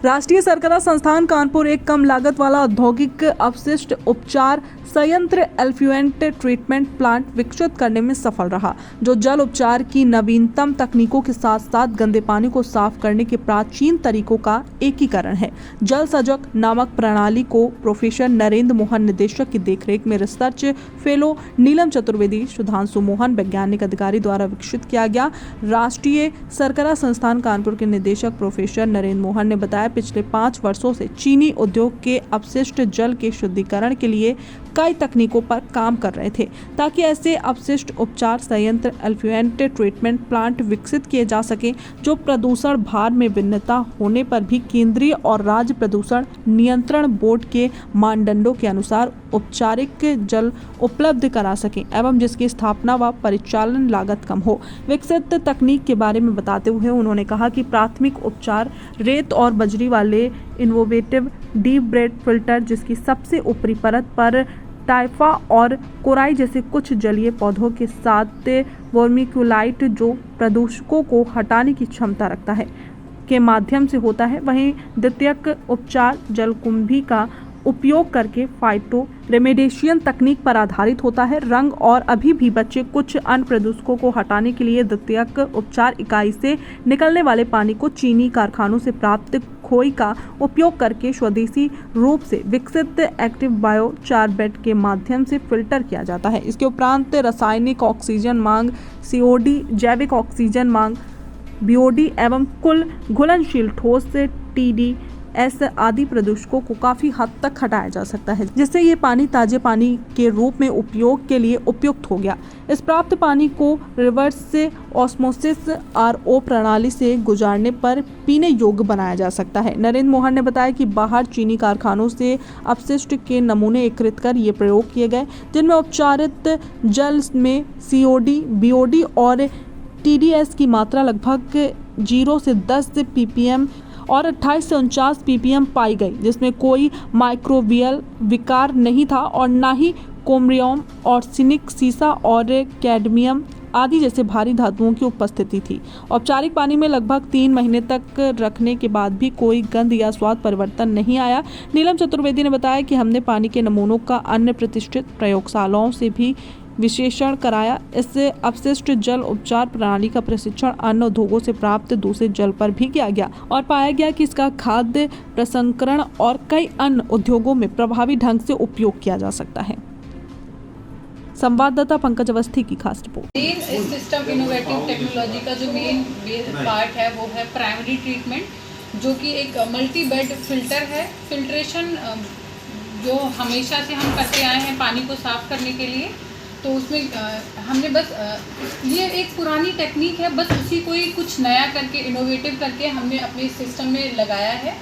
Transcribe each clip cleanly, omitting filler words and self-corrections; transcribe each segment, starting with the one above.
राष्ट्रीय सरकरा संस्थान कानपुर एक कम लागत वाला औद्योगिक अपशिष्ट उपचार संयंत्र एल्फ्लुएंट ट्रीटमेंट प्लांट विकसित करने में सफल रहा, जो जल उपचार की नवीनतम तकनीकों के साथ साथ गंदे पानी को साफ करने के प्राचीन तरीकों का एकीकरण है। जल सजग नामक प्रणाली को प्रोफेसर नरेंद्र मोहन निदेशक की देखरेख में रिसर्च फेलो नीलम चतुर्वेदी, सुधांशु मोहन वैज्ञानिक अधिकारी द्वारा विकसित किया गया। राष्ट्रीय सरकरा संस्थान कानपुर के निदेशक प्रोफेसर नरेंद्र मोहन ने बताया, पिछले 5 वर्षों से चीनी उद्योग के अपशिष्ट जल के शुद्धिकरण के लिए कई तकनीकों पर काम कर रहे थे, ताकि ऐसे अपशिष्ट उपचार संयंत्र एल्फ्लुएंट ट्रीटमेंट प्लांट विकसित किए जा सके, जो प्रदूषण भार में भिन्नता होने पर भी केंद्रीय और राज्य प्रदूषण नियंत्रण बोर्ड के मानदंडों के अनुसार औपचारिक जल उपलब्ध करा सकें एवं जिसकी स्थापना व परिचालन लागत कम हो। विकसित तकनीक के बारे में बताते हुए उन्होंने कहा कि प्राथमिक उपचार रेत और बजरी वाले इनोवेटिव डीप ब्रेड फिल्टर, जिसकी सबसे ऊपरी परत पर टाइफा और कोराई जैसे कुछ जलीय पौधों के साथ वर्मिक्यूलाइट, जो प्रदूषकों को हटाने की क्षमता रखता है, के माध्यम से होता है। वहीं द्वितीयक उपचार जलकुंभी का उपयोग करके फाइटो रेमेडिएशन तकनीक पर आधारित होता है। रंग और अभी भी बचे कुछ अन्य प्रदूषकों को हटाने के लिए द्वितीयक उपचार इकाई से निकलने वाले पानी को चीनी कारखानों से प्राप्त खोई का उपयोग करके स्वदेशी रूप से विकसित एक्टिव बायो 4 बेड के माध्यम से फिल्टर किया जाता है। इसके उपरांत रासायनिक ऑक्सीजन मांग, सीओडी, जैविक ऑक्सीजन मांग, बीओडी एवं कुल घुलनशील ठोस TDS आदि प्रदूषकों को काफी हद तक हटाया जा सकता है, जिससे ये पानी ताजे पानी के रूप में उपयोग के लिए उपयुक्त हो गया। इस प्राप्त पानी को रिवर्स ऑस्मोसिस RO प्रणाली से गुजारने पर पीने योग्य बनाया जा सकता है। नरेंद्र मोहन ने बताया कि बाहर चीनी कारखानों से अपशिष्ट के नमूने एकत्रित कर ये प्रयोग किए गए, जिनमें उपचारित जल में COD, BOD और TDS की मात्रा लगभग 0 से 10 ppm और 28 से 49 ppm पाई गई, जिसमें कोई माइक्रोबियल विकार नहीं था और न ही क्रोमियम, आर्सेनिक, सीसा और कैडमियम आदि जैसे भारी धातुओं की उपस्थिति थी। औपचारिक पानी में लगभग 3 महीने तक रखने के बाद भी कोई गंध या स्वाद परिवर्तन नहीं आया। नीलम चतुर्वेदी ने बताया कि हमने पानी के नमूनों का अन्य प्रतिष्ठित प्रयोगशालाओं से भी विशेषण कराया। इससे अपशिष्ट जल उपचार प्रणाली का प्रशिक्षण अन्य उद्योगों से प्राप्त दूषित जल पर भी किया गया और पाया गया कि इसका खाद्य प्रसंस्करण और कई अन्य उद्योगों में प्रभावी ढंग से उपयोग किया जा सकता है। संवाददाता पंकज अवस्थी की खास रिपोर्ट। इस सिस्टम इनोवेटिव टेक्नोलॉजी का जो मेन पार्ट है वो है प्राइमरी ट्रीटमेंट, जो कि एक मल्टी बेड फिल्टर है। फिल्ट्रेशन जो हमेशा से हम करते आए हैं पानी को साफ करने के लिए, तो उसमें हमने बस ये एक पुरानी टेक्निक है, बस उसी को ही कुछ नया करके इनोवेटिव करके हमने अपने सिस्टम में लगाया है।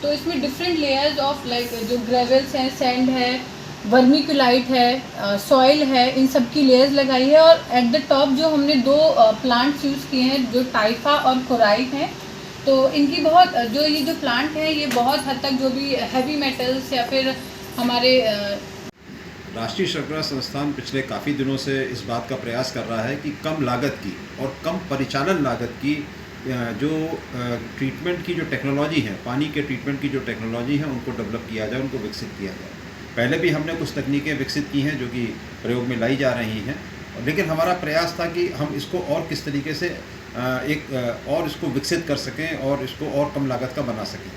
तो इसमें डिफरेंट लेयर्स ऑफ लाइक जो ग्रेवल्स हैं, सैंड है, वर्मिक्यूलाइट है, सॉइल है, इन सब की लेयर्स लगाई है। और एट द टॉप जो हमने 2 प्लांट्स यूज़ किए हैं, जो टाइफा और कोराई हैं। तो इनकी बहुत जो ये जो प्लांट है, ये बहुत हद तक जो भी हैवी मेटल्स या फिर हमारे राष्ट्रीय सरकरा संस्थान पिछले काफ़ी दिनों से इस बात का प्रयास कर रहा है कि कम लागत की और कम परिचालन लागत की जो ट्रीटमेंट की जो टेक्नोलॉजी है, पानी के ट्रीटमेंट की जो टेक्नोलॉजी है, उनको डेवलप किया जाए, उनको विकसित किया जाए। पहले भी हमने कुछ तकनीकें विकसित की हैं जो कि प्रयोग में लाई जा रही हैं, लेकिन हमारा प्रयास था कि हम इसको और किस तरीके से और इसको विकसित कर सकें और इसको और कम लागत का बना सकें।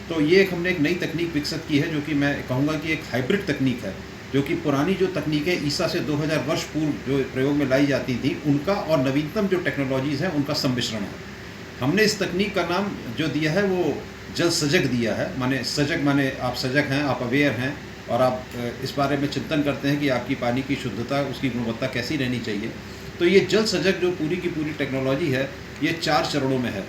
तो ये हमने एक नई तकनीक विकसित की है, जो कि मैं कहूँगा कि एक हाइब्रिड तकनीक है, जो कि पुरानी जो तकनीकें ईसा से 2000 वर्ष पूर्व जो प्रयोग में लाई जाती थी, उनका और नवीनतम जो टेक्नोलॉजीज़ हैं उनका सम्मिश्रण है। हमने इस तकनीक का नाम जो दिया है वो जल सजग दिया है। माने सजग माने आप सजग हैं, आप अवेयर हैं और आप इस बारे में चिंतन करते हैं कि आपकी पानी की शुद्धता, उसकी गुणवत्ता कैसी रहनी चाहिए। तो ये जल सजग जो पूरी की पूरी टेक्नोलॉजी है, ये 4 चरणों में है।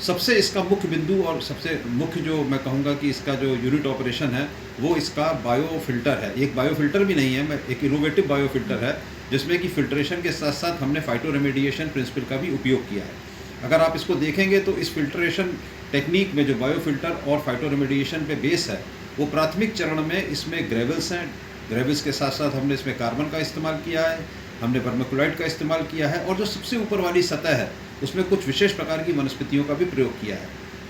सबसे इसका मुख्य बिंदु और सबसे मुख्य जो मैं कहूँगा कि इसका जो यूनिट ऑपरेशन है, वो इसका बायो फिल्टर है। एक बायो फिल्टर भी नहीं है, एक इनोवेटिव बायो फिल्टर है, जिसमें कि फिल्ट्रेशन के साथ साथ हमने फाइटो रेमेडिएशन प्रिंसिपल का भी उपयोग किया है। अगर आप इसको देखेंगे तो इस फिल्ट्रेशन टेक्निक में जो बायो फिल्टर और फाइटो रेमेडिएशन पे बेस है, वो प्राथमिक चरण में इसमें ग्रेवल्स हैं। ग्रेवल्स के साथ साथ हमने इसमें कार्बन का इस्तेमाल किया है, हमने वर्मिक्यूलाइट का इस्तेमाल किया है, और जो सबसे ऊपर वाली सतह है उसमें कुछ विशेष प्रकार की वनस्पतियों का भी प्रयोग किया है।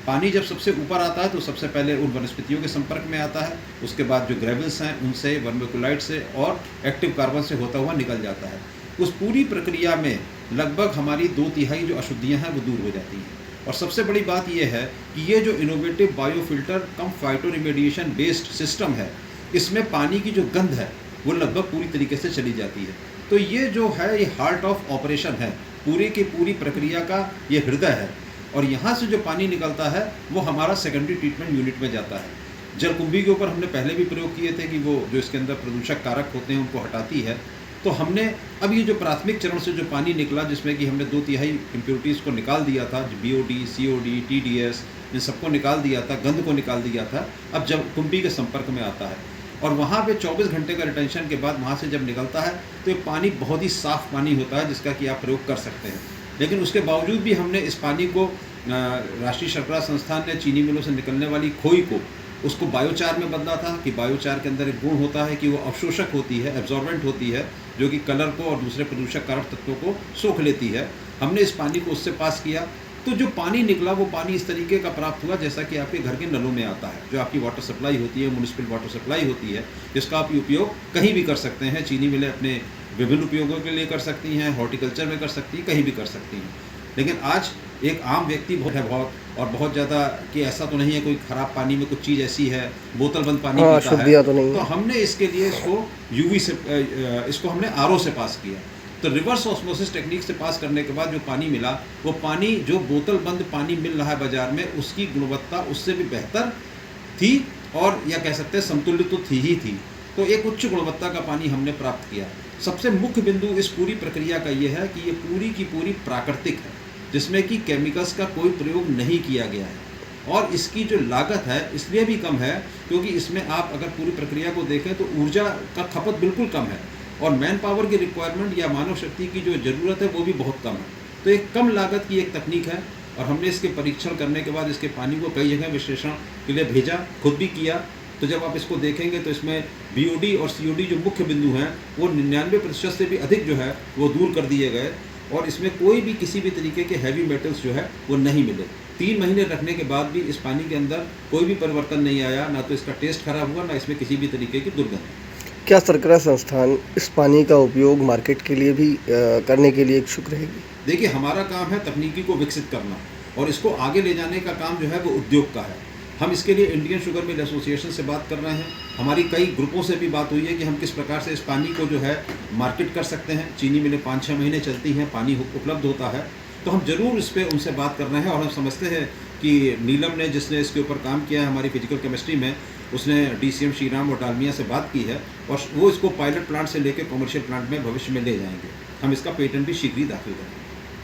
पानी जब सबसे ऊपर आता है तो सबसे पहले उन वनस्पतियों के संपर्क में आता है, उसके बाद जो ग्रेवल्स हैं उनसे, वर्मिकुलाइट से और एक्टिव कार्बन से होता हुआ निकल जाता है। उस पूरी प्रक्रिया में लगभग हमारी 2/3 जो अशुद्धियाँ हैं वो दूर हो जाती हैं। और सबसे बड़ी बात ये है कि ये जो इनोवेटिव बायोफिल्टर कम फाइटो रिमेडिएशन बेस्ड सिस्टम है, इसमें पानी की जो गंध है वो लगभग पूरी तरीके से चली जाती है। तो ये जो है ये हार्ट ऑफ ऑपरेशन है, पूरी की पूरी प्रक्रिया का ये हृदय है। और यहाँ से जो पानी निकलता है वो हमारा सेकेंडरी ट्रीटमेंट यूनिट में जाता है। जलकुंभी के ऊपर हमने पहले भी प्रयोग किए थे कि वो जो इसके अंदर प्रदूषक कारक होते हैं उनको हटाती है। तो हमने अब ये जो प्राथमिक चरण से जो पानी निकला, जिसमें कि हमने 2/3 इम्प्योरिटीज़ को निकाल दिया था, BOD, COD, TDS, इन सबको निकाल दिया था, गंध को निकाल दिया था, अब जलकुंभी के संपर्क में आता है और वहाँ पे 24 घंटे का रिटेंशन के बाद वहाँ से जब निकलता है तो ये पानी बहुत ही साफ़ पानी होता है जिसका कि आप प्रयोग कर सकते हैं। लेकिन उसके बावजूद भी हमने इस पानी को राष्ट्रीय शर्करा संस्थान ने चीनी मिलों से निकलने वाली खोई को उसको बायोचार में बदला था कि बायोचार के अंदर एक गुण होता है कि वो अवशोषक होती है, एब्जॉर्बेंट होती है, जो कि कलर को और दूसरे प्रदूषक कारक तत्वों को सोख लेती है। हमने इस पानी को उससे पास किया तो जो पानी निकला वो पानी इस तरीके का प्राप्त हुआ जैसा कि आपके घर के नलों में आता है, जो आपकी वाटर सप्लाई होती है, म्यूनिसिपल वाटर सप्लाई होती है, जिसका आप उपयोग कहीं भी कर सकते हैं। चीनी मिलें अपने विभिन्न उपयोगों के लिए कर सकती हैं, हॉर्टिकल्चर में कर सकती हैं, कहीं भी कर सकती हैं। लेकिन आज एक आम व्यक्ति बहुत ज़्यादा कि ऐसा तो नहीं है कोई ख़राब पानी में कुछ चीज़ ऐसी है, बोतल बंद पानी पीता है, तो हमने इसके लिए इसको UV से इसको हमने RO से पास किया। तो रिवर्स ऑस्मोसिस टेक्निक से पास करने के बाद जो पानी मिला, वो पानी जो बोतल बंद पानी मिल रहा है बाज़ार में, उसकी गुणवत्ता उससे भी बेहतर थी और या कह सकते हैं समतुल्य तो थी ही थी। तो एक उच्च गुणवत्ता का पानी हमने प्राप्त किया। सबसे मुख्य बिंदु इस पूरी प्रक्रिया का ये है कि ये पूरी की पूरी प्राकृतिक है, जिसमें कि केमिकल्स का कोई प्रयोग नहीं किया गया है। और इसकी जो लागत है इसलिए भी कम है क्योंकि इसमें आप अगर पूरी प्रक्रिया को देखें तो ऊर्जा का खपत बिल्कुल कम है और मैन पावर की रिक्वायरमेंट या मानव शक्ति की जो ज़रूरत है वो भी बहुत कम है। तो एक कम लागत की एक तकनीक है और हमने इसके परीक्षण करने के बाद इसके पानी को कई जगह विश्लेषण के लिए भेजा, खुद भी किया। तो जब आप इसको देखेंगे तो इसमें BOD और COD जो मुख्य बिंदु हैं वो 99% से भी अधिक जो है वो दूर कर दिए गए और इसमें कोई भी किसी भी तरीके के हैवी मेटल्स जो है वो नहीं मिले। 3 महीने रखने के बाद भी इस पानी के अंदर कोई भी परिवर्तन नहीं आया, ना तो इसका टेस्ट खराब हुआ, ना इसमें किसी भी तरीके की दुर्गंध। क्या शर्करा संस्थान इस पानी का उपयोग मार्केट के लिए भी करने के लिए इच्छुक रहेगी? देखिए, हमारा काम है तकनीकी को विकसित करना और इसको आगे ले जाने का काम जो है वो उद्योग का है। हम इसके लिए इंडियन शुगर मिल एसोसिएशन से बात कर रहे हैं, हमारी कई ग्रुपों से भी बात हुई है कि हम किस प्रकार से इस पानी को जो है मार्केट कर सकते हैं। चीनी मिलें 5-6 महीने चलती हैं, पानी उपलब्ध होता है, तो हम ज़रूर इस पर उनसे बात कर रहे हैं। और हम समझते हैं कि नीलम ने, जिसने इसके ऊपर काम किया है हमारी फिजिकल केमिस्ट्री में, उसने DCM श्रीराम और डालमिया से बात की है और वो इसको पायलट प्लांट से लेकर कॉमर्शियल प्लांट में भविष्य में ले जाएंगे। हम इसका पेटेंट भी शीघ्र ही दाखिल करेंगे।